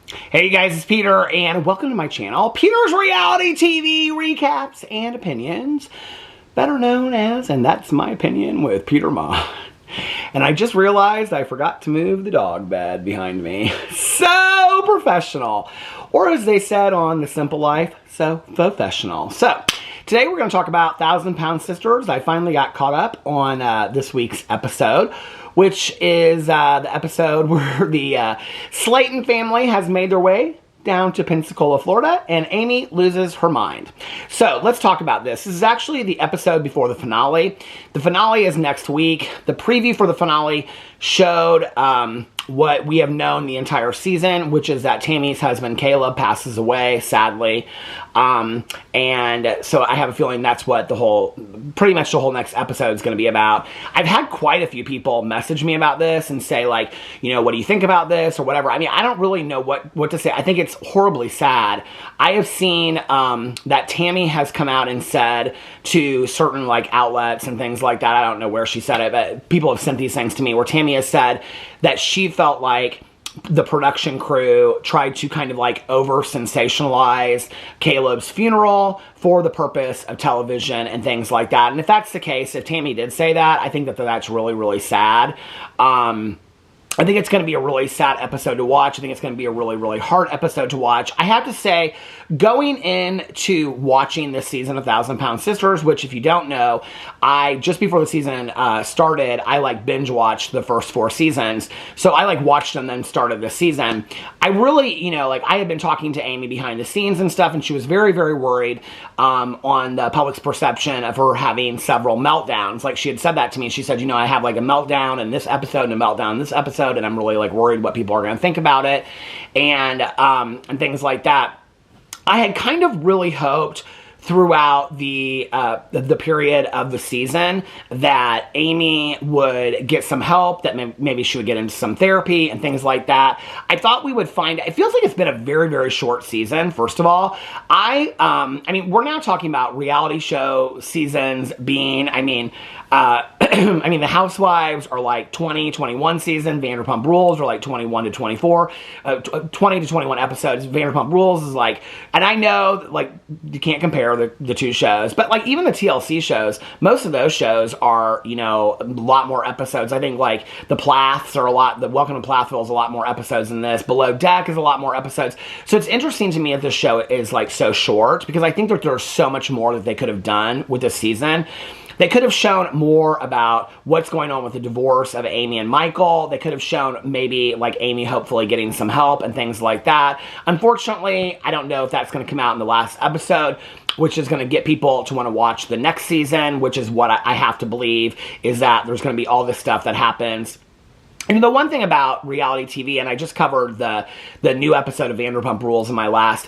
Hey guys, it's Peter, and welcome to my channel, Peter's Reality TV Recaps and Opinions, better known as, and that's my opinion with Peter Ma. And I just realized I forgot to move the dog bed behind me. So professional. Or as they said on The Simple Life, so professional. So, today we're going to talk about Thousand Pound Sisters. I finally got caught up on this week's episode, which is the episode where the Slayton family has made their way down to Pensacola, Florida, and Amy loses her mind. So let's talk about this. This is actually the episode before the finale. The finale is next week. The preview for the finale showed what we have known the entire season, which is that Tammy's husband, Caleb, passes away, sadly. And so I have a feeling that's what pretty much the whole next episode is going to be about. I've had quite a few people message me about this and say, like, you know, what do you think about this or whatever. I mean, I don't really know what to say. I think it's horribly sad. I have seen that Tammy has come out and said to certain, like, outlets and things like that. I don't know where she said it, but people have sent these things to me where Tammy has said that she felt like the production crew tried to kind of like over-sensationalize Caleb's funeral for the purpose of television and things like that. And if that's the case, if Tammy did say that, I think that that's really, really sad. I think it's going to be a really sad episode to watch. I think it's going to be a really, really hard episode to watch. I have to say, going into watching this season of Thousand Pound Sisters, which if you don't know, just before the season started, I like binge watched the first 4 seasons. So I like watched them then started this season. I really, you know, like I had been talking to Amy behind the scenes and stuff, and she was very, very worried on the public's perception of her having several meltdowns. Like she had said that to me. She said, you know, I have like a meltdown in this episode and a meltdown in this episode, and I'm really like worried what people are going to think about it, and things like that. I had kind of really hoped throughout the period of the season that Amy would get some help, that maybe she would get into some therapy and things like that. I thought we would find, it feels like it's been a very, very short season, first of all. I mean, we're now talking about reality show seasons being, I mean, the Housewives are like 20, 21 season. Vanderpump Rules are like 21 to 24, 20 to 21 episodes. Vanderpump Rules is like, and I know, like, you can't compare the two shows, but like even the TLC shows, most of those shows are, you know, a lot more episodes. I think like the Plaths are the Welcome to Plathville is a lot more episodes than this. Below Deck is a lot more episodes. So it's interesting to me that this show is like so short, because I think that there's so much more that they could have done with this season. They could have shown more about what's going on with the divorce of Amy and Michael. They could have shown maybe like Amy hopefully getting some help and things like that. Unfortunately, I don't know if that's going to come out in the last episode, which is going to get people to want to watch the next season, which is what I have to believe, is that there's going to be all this stuff that happens. And the one thing about reality TV, and I just covered the new episode of Vanderpump Rules in my last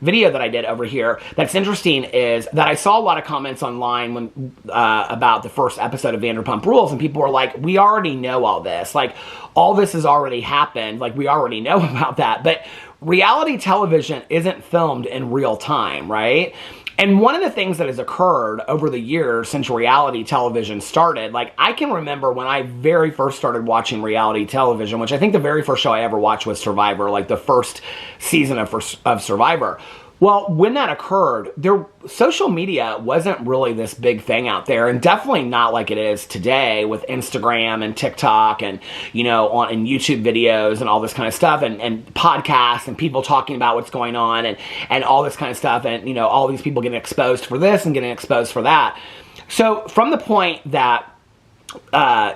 video that I did over here, that's interesting is that I saw a lot of comments online about the first episode of Vanderpump Rules, and people were like, we already know all this. Like, all this has already happened. Like, we already know about that. But reality television isn't filmed in real time, right? And one of the things that has occurred over the years since reality television started, like I can remember when I very first started watching reality television, which I think the very first show I ever watched was Survivor, like the first season of Survivor. Well, when that occurred, social media wasn't really this big thing out there, and definitely not like it is today with Instagram and TikTok and, you know, and YouTube videos and all this kind of stuff, and podcasts and people talking about what's going on and all this kind of stuff, and, you know, all these people getting exposed for this and getting exposed for that. So from the point that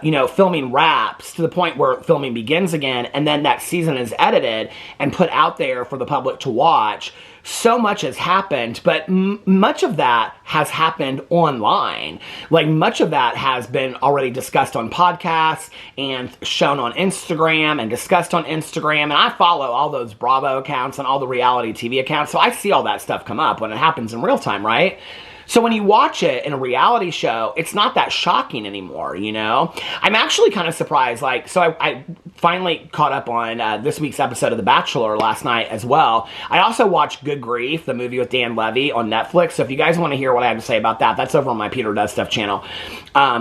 you know, filming wraps to the point where filming begins again, and then that season is edited and put out there for the public to watch, so much has happened, but much of that has happened online. Like, much of that has been already discussed on podcasts and shown on Instagram and discussed on Instagram, and I follow all those Bravo accounts and all the reality TV accounts, so I see all that stuff come up when it happens in real time, right? So when you watch it in a reality show, it's not that shocking anymore, you know? I'm actually kind of surprised, like, so I finally caught up on this week's episode of The Bachelor last night as well. I also watched Good Grief, the movie with Dan Levy on Netflix, so if you guys want to hear what I have to say about that, that's over on my Peter Does Stuff channel,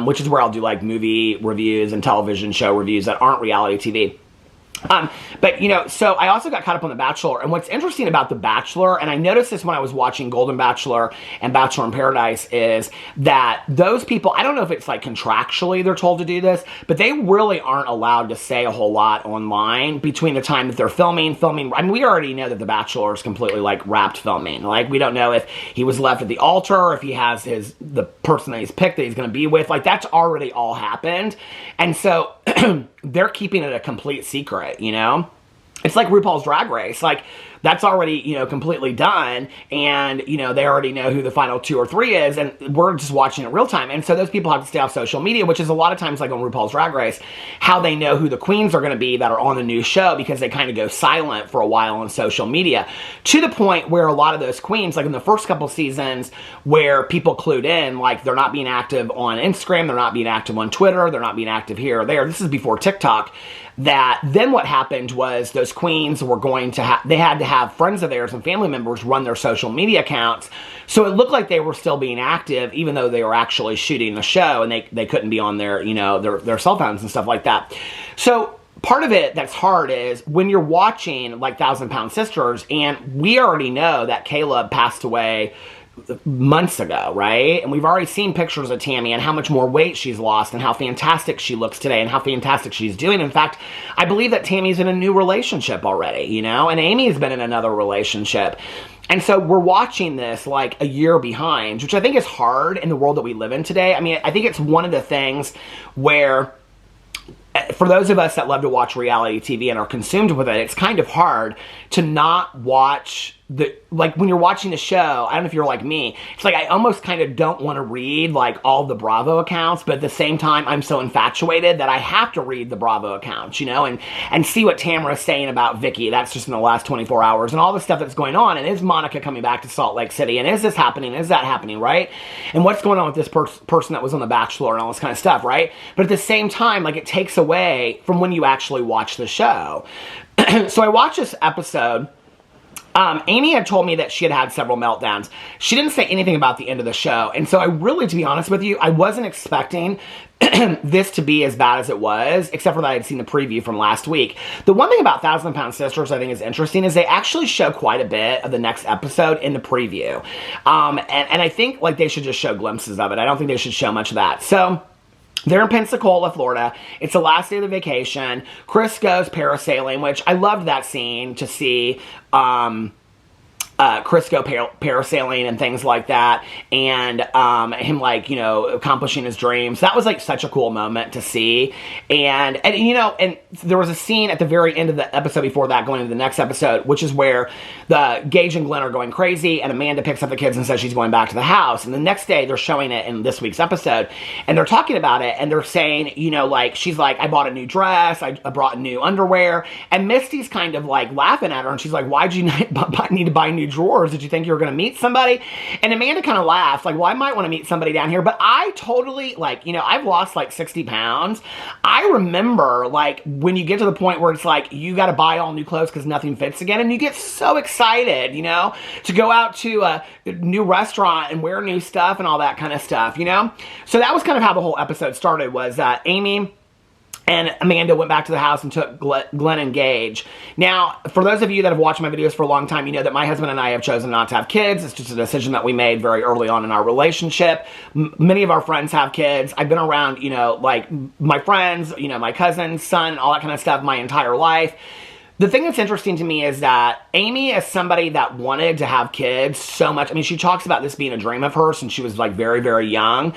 which is where I'll do, like, movie reviews and television show reviews that aren't reality TV. But, you know, so I also got caught up on The Bachelor, and what's interesting about The Bachelor, and I noticed this when I was watching Golden Bachelor and Bachelor in Paradise, is that those people, I don't know if it's like contractually they're told to do this, but they really aren't allowed to say a whole lot online between the time that they're filming. I mean, we already know that The Bachelor is completely like wrapped filming. Like, we don't know if he was left at the altar, if he has the person that he's picked that he's going to be with. Like, that's already all happened. And so they're keeping it a complete secret, you know? It's like RuPaul's Drag Race. Like, that's already, you know, completely done. And, you know, they already know who the final 2 or 3 is. And we're just watching it real time. And so those people have to stay off social media, which is a lot of times, like on RuPaul's Drag Race, how they know who the queens are going to be that are on the new show, because they kind of go silent for a while on social media. To the point where a lot of those queens, like in the first couple seasons where people clued in, like they're not being active on Instagram, they're not being active on Twitter, they're not being active here or there. This is before TikTok. That then what happened was those queens were going to they had to have friends of theirs and family members run their social media accounts, so it looked like they were still being active even though they were actually shooting the show, and they couldn't be on their, you know, their cell phones and stuff like that. So part of it that's hard is when you're watching like Thousand Pound Sisters, and we already know that Caleb passed away months ago, right? And we've already seen pictures of Tammy and how much more weight she's lost and how fantastic she looks today and how fantastic she's doing. In fact, I believe that Tammy's in a new relationship already, you know, and Amy's been in another relationship. And so we're watching this like a year behind, which I think is hard in the world that we live in today. I mean, I think it's one of the things where, for those of us that love to watch reality TV and are consumed with it, it's kind of hard to not watch like when you're watching the show. I don't know if you're like me, it's like I almost kind of don't want to read like all the Bravo accounts, but at the same time I'm so infatuated that I have to read the Bravo accounts, you know, and see what Tamara's saying about Vicky. That's just in the last 24 hours and all the stuff that's going on. And is Monica coming back to Salt Lake City? And is this happening? Is that happening, right? And what's going on with this person that was on The Bachelor and all this kind of stuff, right? But at the same time, like, it takes away from when you actually watch the show. So I watched this episode. Amy had told me that she had had several meltdowns. She didn't say anything about the end of the show. And so I really, to be honest with you, I wasn't expecting this to be as bad as it was, except for that I had seen the preview from last week. The one thing about Thousand Pound Sisters I think is interesting is they actually show quite a bit of the next episode in the preview. And I think like they should just show glimpses of it. I don't think they should show much of that. So they're in Pensacola, Florida. It's the last day of the vacation. Chris goes parasailing, which I loved that scene to see. Chris go parasailing and things like that, and him, like, you know, accomplishing his dreams. That was like such a cool moment to see. And you know, and there was a scene at the very end of the episode before that, going into the next episode, which is where the Gage and Glenn are going crazy, and Amanda picks up the kids and says she's going back to the house. And the next day they're showing it in this week's episode, and they're talking about it, and they're saying, you know, like, she's like, I bought a new dress, I brought new underwear, and Misty's kind of like laughing at her, and she's like, why'd you need to buy new drawers? Did you think you were going to meet somebody? And Amanda kind of laughs, like, well, I might want to meet somebody down here. But I totally, like, you know, I've lost like 60 pounds. I remember, like, when you get to the point where it's like, you got to buy all new clothes because nothing fits again, and you get so excited, you know, to go out to a new restaurant and wear new stuff and all that kind of stuff, you know? So that was kind of how the whole episode started, was that Amy and Amanda went back to the house and took Glenn and Gage. Now, for those of you that have watched my videos for a long time, you know that my husband and I have chosen not to have kids. It's just a decision that we made very early on in our relationship. Many of our friends have kids. I've been around, you know, like, my friends, you know, my cousin's son, all that kind of stuff my entire life. The thing that's interesting to me is that Amy is somebody that wanted to have kids so much. I mean, she talks about this being a dream of hers since she was like very, very young.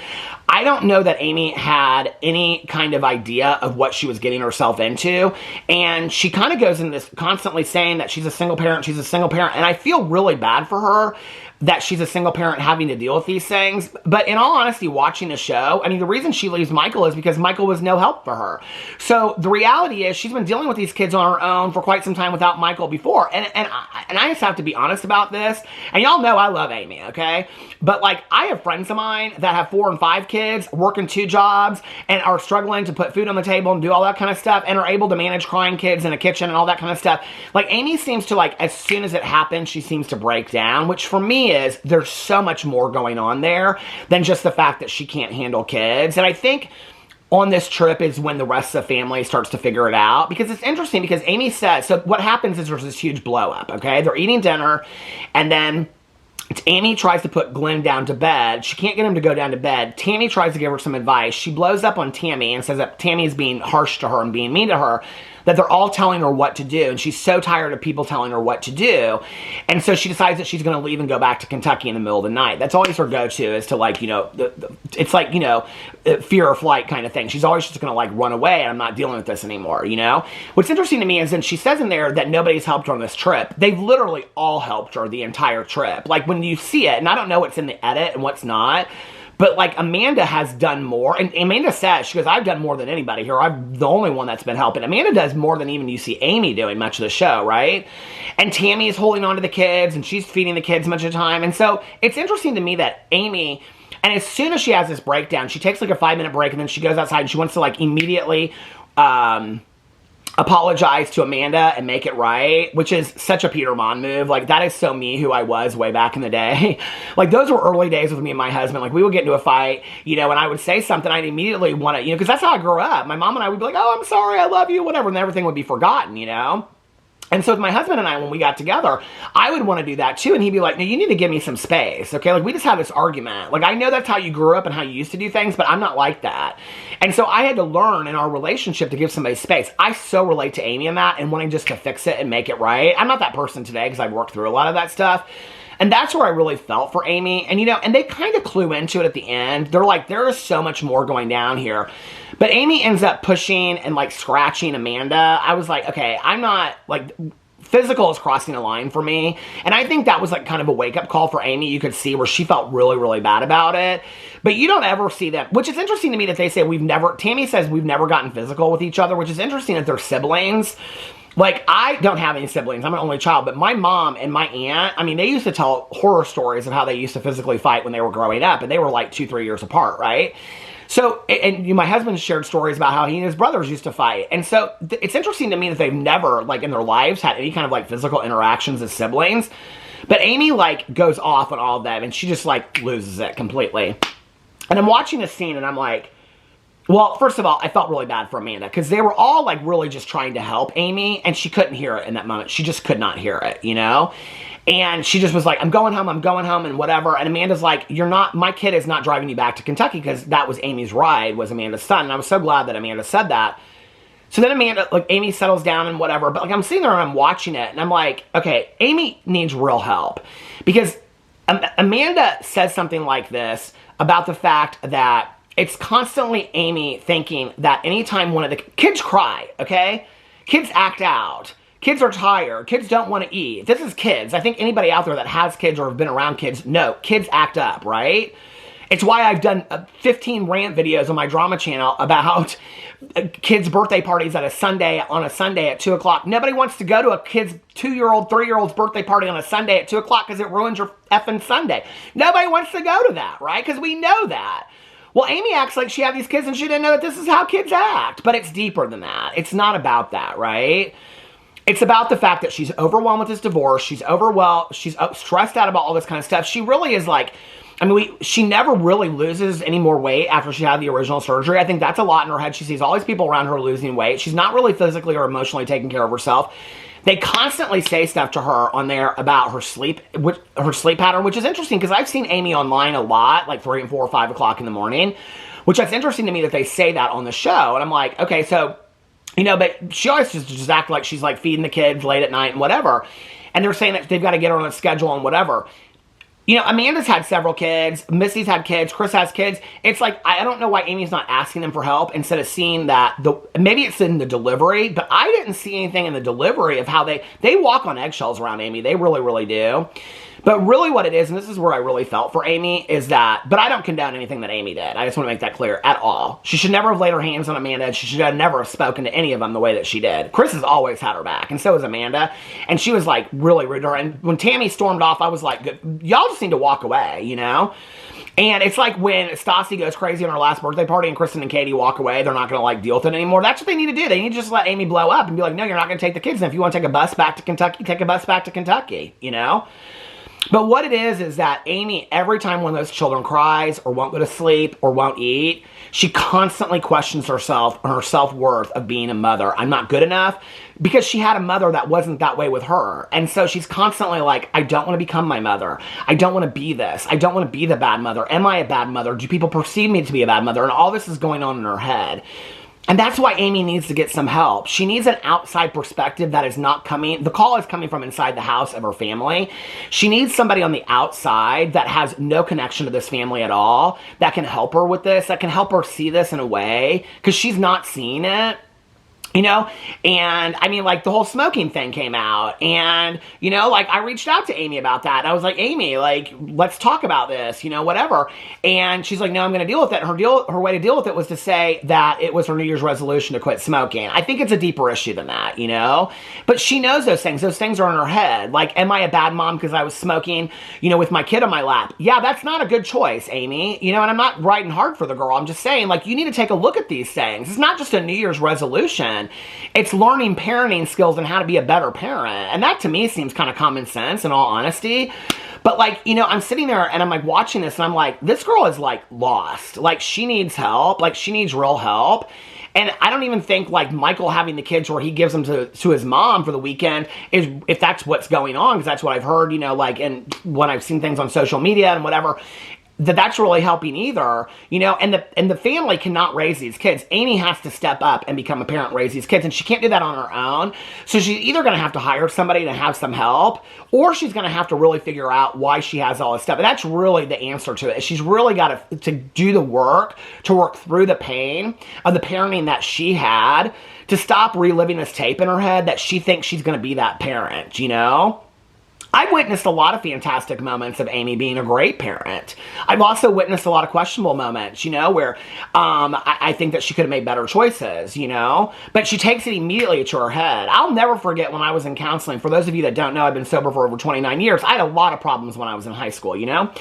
I don't know that Amy had any kind of idea of what she was getting herself into. And she kind of goes in this constantly saying that she's a single parent, she's a single parent. And I feel really bad for her that she's a single parent having to deal with these things. But in all honesty, watching the show, I mean, the reason she leaves Michael is because Michael was no help for her. So the reality is she's been dealing with these kids on her own for quite some time without Michael before. And I just have to be honest about this. And y'all know I love Amy, okay? But, like, I have friends of mine that have 4 and 5 kids, working 2 jobs, and are struggling to put food on the table and do all that kind of stuff, and are able to manage crying kids in a kitchen and all that kind of stuff. Like, Amy seems to, like, as soon as it happens, she seems to break down, which for me is there's so much more going on there than just the fact that she can't handle kids. And I think on this trip is when the rest of the family starts to figure it out. Because it's interesting, because Amy says, so what happens is there's this huge blow up, okay? They're eating dinner, and then Amy tries to put Glenn down to bed. She can't get him to go down to bed. Tammy tries to give her some advice. She blows up on Tammy and says that Tammy is being harsh to her and being mean to her, that they're all telling her what to do, and she's so tired of people telling her what to do. And so she decides that she's going to leave and go back to Kentucky in the middle of the night. That's always her go-to, is to, like, you know, it's like, you know, fear or flight kind of thing. She's always just going to, like, run away, and I'm not dealing with this anymore, you know? What's interesting to me is then she says in there that nobody's helped her on this trip. They've literally all helped her the entire trip. Like, when you see it, and I don't know what's in the edit and what's not, but, like, Amanda has done more. And Amanda says, she goes, I've done more than anybody here. I'm the only one that's been helping. Amanda does more than even you see Amy doing much of the show, right? And Tammy is holding on to the kids, and she's feeding the kids much of the time. And so it's interesting to me that Amy, and as soon as she has this breakdown, she takes, like, a 5-minute break, and then she goes outside, and she wants to, like, immediately apologize to Amanda and make it right, which is such a Peter Mon move. Like, that is so me, who I was way back in the day. Like, those were early days with me and my husband. Like, we would get into a fight, you know, and I would say something, I'd immediately want to, you know, because that's how I grew up. My mom and I would be like, oh, I'm sorry, I love you, whatever, and everything would be forgotten, you know? And so with my husband and I, when we got together, I would want to do that too. And he'd be like, no, you need to give me some space, okay? Like, we just had this argument. Like, I know that's how you grew up and how you used to do things, but I'm not like that. And so I had to learn in our relationship to give somebody space. I so relate to Amy in that and wanting just to fix it and make it right. I'm not that person today because I've worked through a lot of that stuff. And that's where I really felt for Amy. And, you know, and they kind of clue into it at the end. They're like, there is so much more going down here. But Amy ends up pushing and, like, scratching Amanda. I was like, okay, I'm not, like, physical is crossing a line for me. And I think that was, like, kind of a wake-up call for Amy. You could see where she felt really, really bad about it. But you don't ever see them, which is interesting to me that they say Tammy says we've never gotten physical with each other, which is interesting that they're siblings. Like, I don't have any siblings. I'm an only child. But my mom and my aunt, I mean, they used to tell horror stories of how they used to physically fight when they were growing up. And they were, like, 2-3 years apart, right? So, and my husband shared stories about how he and his brothers used to fight. And so, it's interesting to me that they've never, like, in their lives had any kind of, like, physical interactions as siblings. But Amy, like, goes off on all of them, and she just, like, loses it completely. And I'm watching this scene, and I'm like, well, first of all, I felt really bad for Amanda, because they were all, like, really just trying to help Amy, and she couldn't hear it in that moment. She just could not hear it, you know? And she just was like, I'm going home, and whatever. And Amanda's like, my kid is not driving you back to Kentucky, because that was Amy's ride, was Amanda's son. And I was so glad that Amanda said that. So then Amy settles down and whatever. But, like, I'm sitting there and I'm watching it, and I'm like, okay, Amy needs real help. Because Amanda says something like this about the fact that it's constantly Amy thinking that anytime one of the kids cry, okay? Kids act out. Kids are tired. Kids don't want to eat. This is kids. I think anybody out there that has kids or have been around kids, no, kids act up, right? It's why I've done 15 rant videos on my drama channel about kids' birthday parties on a Sunday at 2 o'clock. Nobody wants to go to a kid's 2-year-old, 3-year-old's birthday party on a Sunday at 2 o'clock because it ruins your effing Sunday. Nobody wants to go to that, right? Because we know that. Well, Amy acts like she had these kids and she didn't know that this is how kids act. But it's deeper than that. It's not about that, right? It's about the fact that she's overwhelmed with this divorce. She's overwhelmed. She's stressed out about all this kind of stuff. She really is like, I mean, she never really loses any more weight after she had the original surgery. I think that's a lot in her head. She sees all these people around her losing weight. She's not really physically or emotionally taking care of herself. They constantly say stuff to her on there about her sleep pattern, which is interesting because I've seen Amy online a lot, like 3 and 4 or 5 o'clock in the morning, which that's interesting to me that they say that on the show. And I'm like, okay, so, you know, but she always just act like she's like feeding the kids late at night and whatever. And they're saying that they've got to get her on a schedule and whatever. You know, Amanda's had several kids. Missy's had kids. Chris has kids. It's like, I don't know why Amy's not asking them for help instead of seeing that. Maybe it's in the delivery, but I didn't see anything in the delivery of how they walk on eggshells around Amy. They really, really do. But really what it is, and this is where I really felt for Amy, is that, but I don't condone anything that Amy did. I just want to make that clear at all. She should never have laid her hands on Amanda. She should have never have spoken to any of them the way that she did. Chris has always had her back, and so has Amanda. And she was like really rude to her. And when Tammy stormed off, I was like, y'all just need to walk away, you know? And it's like when Stassi goes crazy on her last birthday party and Kristen and Katie walk away, they're not going to like deal with it anymore. That's what they need to do. They need to just let Amy blow up and be like, no, you're not going to take the kids. And if you want to take a bus back to Kentucky, take a bus back to Kentucky, you know? But what it is that Amy, every time one of those children cries or won't go to sleep or won't eat, she constantly questions herself and her self-worth of being a mother. I'm not good enough, because she had a mother that wasn't that way with her. And so she's constantly like, I don't want to become my mother. I don't want to be this. I don't want to be the bad mother. Am I a bad mother? Do people perceive me to be a bad mother? And all this is going on in her head. And that's why Amy needs to get some help. She needs an outside perspective that is not coming. The call is coming from inside the house of her family. She needs somebody on the outside that has no connection to this family at all, that can help her with this, that can help her see this in a way, because she's not seeing it. You know, and I mean, like, the whole smoking thing came out, and, you know, like, I reached out to Amy about that, and I was like, Amy, like, let's talk about this, you know, whatever. And she's like, no, I'm going to deal with it. And her way to deal with it was to say that it was her New Year's resolution to quit smoking. I think it's a deeper issue than that, you know, but she knows those things. Those things are in her head. Like, am I a bad mom because I was smoking, you know, with my kid on my lap? Yeah, that's not a good choice, Amy, you know, and I'm not writing hard for the girl. I'm just saying, like, you need to take a look at these things. It's not just a New Year's resolution. It's learning parenting skills and how to be a better parent. And that to me seems kind of common sense, in all honesty. But, like, you know, I'm sitting there and I'm like watching this and I'm like, this girl is like lost. Like, she needs help. Like, she needs real help. And I don't even think, like, Michael having the kids where he gives them to his mom for the weekend is, if that's what's going on, because that's what I've heard, you know, like, and when I've seen things on social media and whatever, that's really helping either, you know, and the family cannot raise these kids. Amy has to step up and become a parent and raise these kids, and she can't do that on her own. So she's either going to have to hire somebody to have some help, or she's going to have to really figure out why she has all this stuff. And that's really the answer to it. She's really got to do the work, to work through the pain of the parenting that she had, to stop reliving this tape in her head that she thinks she's going to be that parent, you know? I've witnessed a lot of fantastic moments of Amy being a great parent. I've also witnessed a lot of questionable moments, you know, where I think that she could have made better choices, you know, but she takes it immediately to her head. I'll never forget when I was in counseling. For those of you that don't know, I've been sober for over 29 years. I had a lot of problems when I was in high school, you know,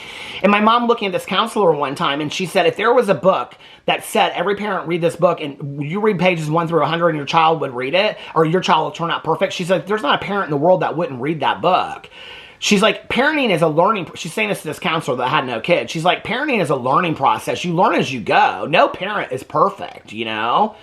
and my mom looking at this counselor one time, and she said, if there was a book that said every parent read this book and you read pages 1 through 100 and your child would read it, or your child will turn out perfect, she said, there's not a parent in the world that wouldn't read that book. She's like, parenting is a learning, she's saying this to this counselor that had no kids. She's like, parenting is a learning process. You learn as you go. No parent is perfect, you know?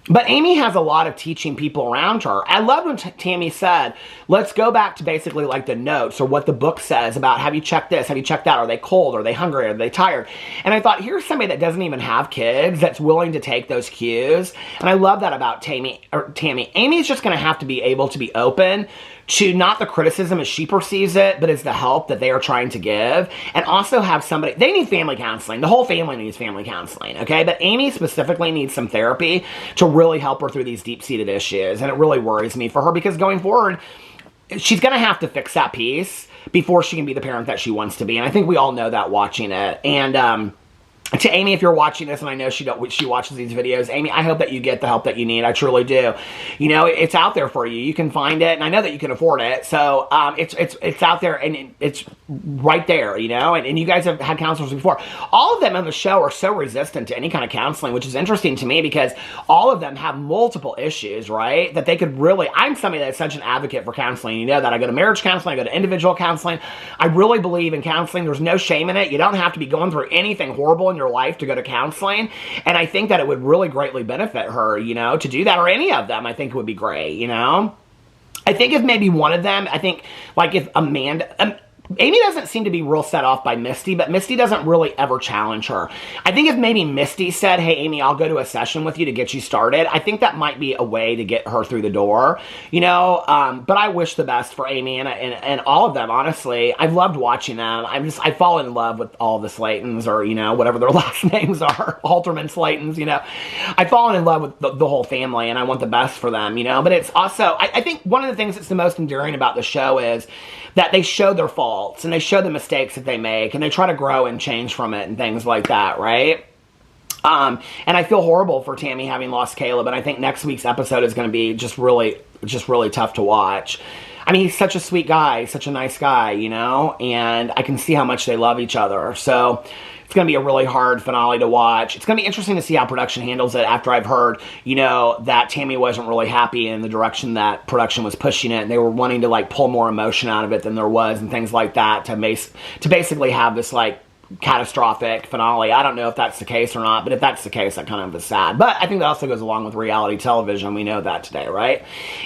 But Amy has a lot of teaching people around her. I love when Tammy said, let's go back to basically like the notes or what the book says about, have you checked this? Have you checked that? Are they cold? Are they hungry? Are they tired? And I thought, here's somebody that doesn't even have kids that's willing to take those cues. And I love that about Tammy. Amy's just going to have to be able to be open to not the criticism as she perceives it, but as the help that they are trying to give. And also have somebody, they need family counseling. The whole family needs family counseling, okay? But Amy specifically needs some therapy to really help her through these deep-seated issues. And it really worries me for her, because going forward, she's going to have to fix that piece before she can be the parent that she wants to be. And I think we all know that watching it. And to Amy, if you're watching this, and I know she watches these videos, Amy, I hope that you get the help that you need. I truly do. You know, it's out there for you. You can find it, and I know that you can afford it. So it's out there, and it's right there, you know. And you guys have had counselors before. All of them on the show are so resistant to any kind of counseling, which is interesting to me, because all of them have multiple issues, right? That they could really, I'm somebody that's such an advocate for counseling. You know that. I go to marriage counseling, I go to individual counseling. I really believe in counseling. There's no shame in it. You don't have to be going through anything horrible in your life to go to counseling, and I think that it would really greatly benefit her, you know, to do that, or any of them. I think it would be great, you know. I think if maybe one of them, I think, like, if Amanda, Amy doesn't seem to be real set off by Misty, but Misty doesn't really ever challenge her. I think if maybe Misty said, hey, Amy, I'll go to a session with you to get you started, I think that might be a way to get her through the door, you know. But I wish the best for Amy and all of them, honestly. I've loved watching them. I fall in love with all the Slaytons, or, you know, whatever their last names are, Halterman Slaytons, you know. I've fallen in love with the whole family, and I want the best for them, you know. But it's also, I think one of the things that's the most endearing about the show is that they show their faults, and they show the mistakes that they make, and they try to grow and change from it and things like that, right? And I feel horrible for Tammy having lost Caleb, and I think next week's episode is going to be just really tough to watch. I mean, he's such a sweet guy, such a nice guy, you know, and I can see how much they love each other. So It's going to be a really hard finale to watch. It's going to be interesting to see how production handles it after I've heard, you know, that Tammy wasn't really happy in the direction that production was pushing it, and they were wanting to, like, pull more emotion out of it than there was and things like that to basically have this, like, catastrophic finale. I don't know if that's the case or not, but if that's the case, that kind of is sad. But I think that also goes along with reality television. We know that today, right?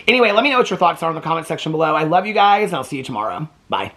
Anyway, let me know what your thoughts are in the comment section below. I love you guys, and I'll see you tomorrow. Bye.